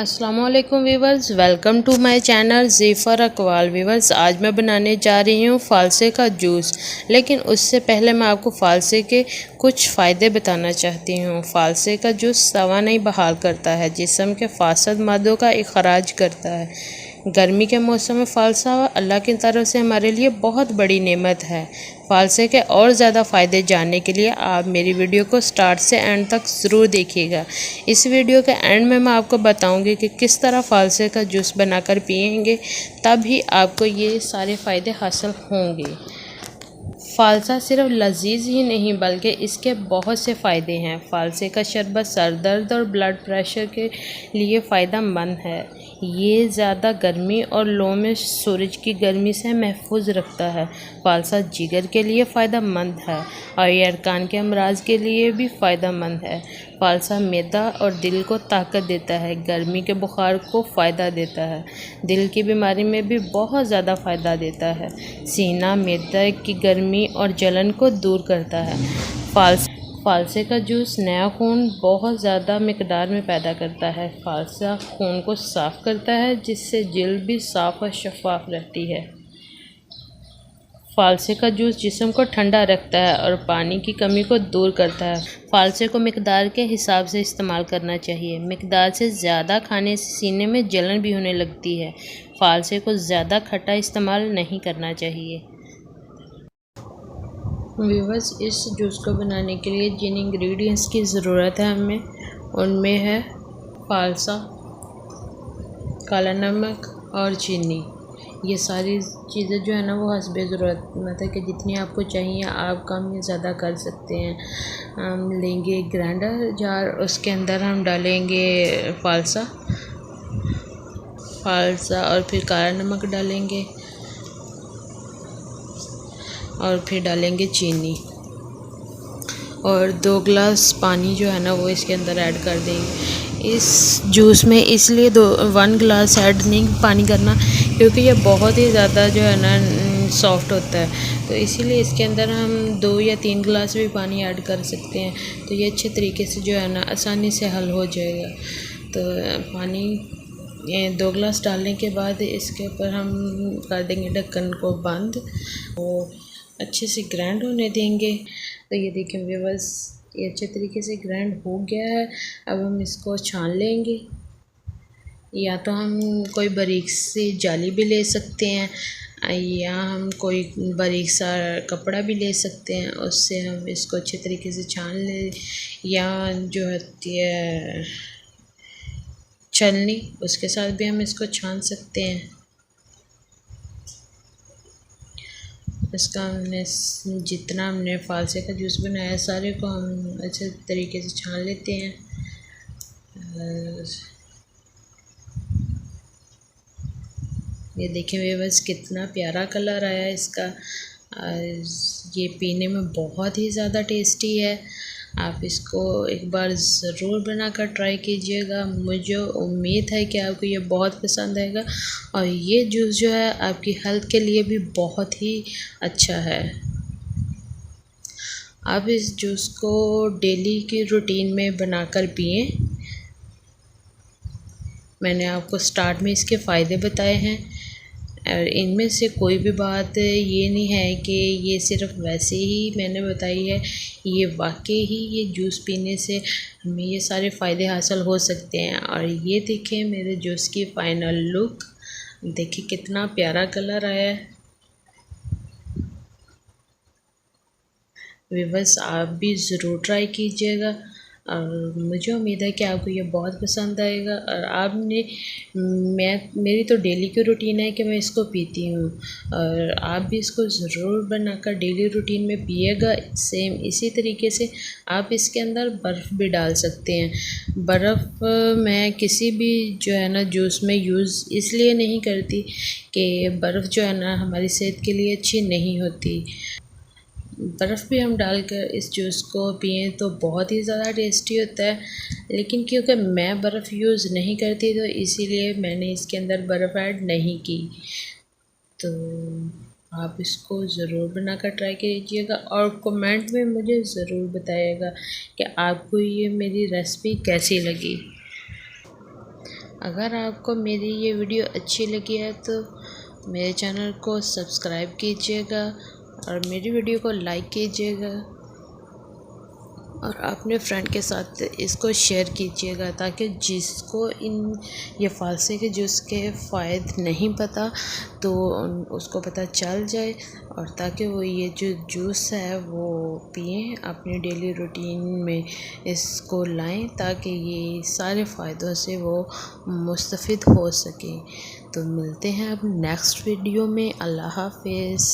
अस्सलामुअलैकुम viewers, welcome to my channel Zeefar Akwal. Viewers, आज मैं बनाने जा रही हूँ फ़ालसे का जूस। लेकिन उससे पहले मैं आपको फ़ालसे के कुछ फ़ायदे बताना चाहती हूँ। फ़ालसे का जूस तवानाई बहाल करता है, जिस्म के फासद मादों का इखराज करता है। गर्मी के मौसम में फ़ालसा अल्लाह की तरफ से हमारे लिए बहुत बड़ी नेमत है। फ़ालसे के और ज़्यादा फ़ायदे जानने के लिए आप मेरी वीडियो को स्टार्ट से एंड तक ज़रूर देखिएगा। इस वीडियो के एंड में मैं आपको बताऊंगी कि किस तरह फ़ालसे का जूस बनाकर पिएंगे, तभी आपको ये सारे फ़ायदे हासिल होंगे। फ़ालसा सिर्फ लजीज ही नहीं बल्कि इसके बहुत से फ़ायदे हैं। फ़ालसे का शरबत सर दर्द और ब्लड प्रेशर के लिए फ़ायदा मंद है। ये ज़्यादा गर्मी और लो में सूरज की गर्मी से महफूज रखता है। फ़ालसा जिगर के लिए फ़ायदा मंद है और यरकान के अमराज के लिए भी फ़ायदा मंद है। फ़ालसा मैदा और दिल को ताकत देता है, गर्मी के बुखार को फ़ायदा देता है, दिल की बीमारी में भी बहुत ज़्यादा फ़ायदा देता है। सीना मैदा की गर्मी और जलन को दूर करता है। फ़ालसे का जूस नया खून बहुत ज़्यादा मिकदार में पैदा करता है। फ़ालसा खून को साफ़ करता है, जिससे जिल्द भी साफ़ और शफाफ रहती है। फ़ालसे का जूस जिस्म को ठंडा रखता है और पानी की कमी को दूर करता है। फ़ालसे को मिकदार के हिसाब से इस्तेमाल करना चाहिए। मिकदार से ज़्यादा खाने से सीने में जलन भी होने लगती है। फ़ालसे को ज़्यादा खट्टा इस्तेमाल नहीं करना चाहिए। व्यूअर्स, इस जूस को बनाने के लिए जिन इंग्रेडिएंट्स की ज़रूरत है हमें, उनमें है फ़ालसा, काला नमक और चीनी। ये सारी चीज़ें जो है ना वो हस्बे ज़रूरत, मतलब कि जितनी आपको चाहिए आप कम या ज़्यादा कर सकते हैं। हम लेंगे ग्राइंडर जार, उसके अंदर हम डालेंगे फ़ालसा और फिर काला नमक डालेंगे और फिर डालेंगे चीनी और 2 गिलास पानी जो है ना वो इसके अंदर ऐड कर देंगे। इस जूस में इसलिए 1 गिलास ऐड नहीं पानी करना, क्योंकि ये बहुत ही ज़्यादा जो है ना सॉफ्ट होता है, तो इसीलिए इसके अंदर हम 2 या 3 गिलास भी पानी ऐड कर सकते हैं, तो ये अच्छे तरीके से जो है ना आसानी से हल हो जाएगा। तो पानी 2 गिलास डालने के बाद इसके ऊपर हम कर देंगे ढक्कन को बंद, वो अच्छे से ग्राइंड होने देंगे। तो ये देखें व्यूअर्स, ये अच्छे तरीके से ग्राइंड हो गया है। अब हम इसको छान लेंगे, या तो हम कोई बारीक सी जाली भी ले सकते हैं, या हम कोई बारीक सा कपड़ा भी ले सकते हैं, उससे हम इसको अच्छे तरीके से छान लें, या जो होती है छलनी, उसके साथ भी हम इसको छान सकते हैं। इसका हमने जितना हमने फ़ालसे का जूस बनाया सारे को हम अच्छे तरीके से छान लेते हैं। ये देखें व्यूअर्स, कितना प्यारा कलर आया इसका। ये पीने में बहुत ही ज़्यादा टेस्टी है। आप इसको एक बार ज़रूर बनाकर ट्राई कीजिएगा। मुझे उम्मीद है कि आपको ये बहुत पसंद आएगा और ये जूस जो है आपकी हेल्थ के लिए भी बहुत ही अच्छा है। आप इस जूस को डेली की रूटीन में बनाकर पिएं। मैंने आपको स्टार्ट में इसके फ़ायदे बताए हैं और इनमें से कोई भी बात ये नहीं है कि ये सिर्फ वैसे ही मैंने बताई है। ये वाकई ही ये जूस पीने से हमें ये सारे फ़ायदे हासिल हो सकते हैं। और ये देखें मेरे जूस की फ़ाइनल लुक, देखिए कितना प्यारा कलर आया है। व्यूअर्स, आप भी ज़रूर ट्राई कीजिएगा और मुझे उम्मीद है कि आपको ये बहुत पसंद आएगा। और आपने मेरी तो डेली की रूटीन है कि मैं इसको पीती हूँ, और आप भी इसको ज़रूर बनाकर डेली रूटीन में पिएगा। सेम इसी तरीके से आप इसके अंदर बर्फ़ भी डाल सकते हैं। बर्फ़ मैं किसी भी जो है ना जूस में यूज़ इसलिए नहीं करती कि बर्फ़ जो है ना हमारी सेहत के लिए अच्छी नहीं होती। बर्फ़ भी हम डालकर इस जूस को पिएं तो बहुत ही ज़्यादा टेस्टी होता है, लेकिन क्योंकि मैं बर्फ़ यूज़ नहीं करती तो इसीलिए मैंने इसके अंदर बर्फ़ ऐड नहीं की। तो आप इसको ज़रूर बनाकर ट्राई कीजिएगा और कमेंट में मुझे ज़रूर बताइएगा कि आपको ये मेरी रेसिपी कैसी लगी। अगर आपको मेरी ये वीडियो अच्छी लगी है तो मेरे चैनल को सब्सक्राइब कीजिएगा और मेरी वीडियो को लाइक कीजिएगा और अपने फ्रेंड के साथ इसको शेयर कीजिएगा ताकि जिसको ये फालसे के जूस के फ़ायदे नहीं पता तो उसको पता चल जाए और ताकि वो ये जो जूस है वो पिएं, अपनी डेली रूटीन में इसको लाएं ताकि ये सारे फ़ायदों से वो मुस्तफ़िद हो सकें। तो मिलते हैं अब नेक्स्ट वीडियो में। अल्लाह हाफ़िज़।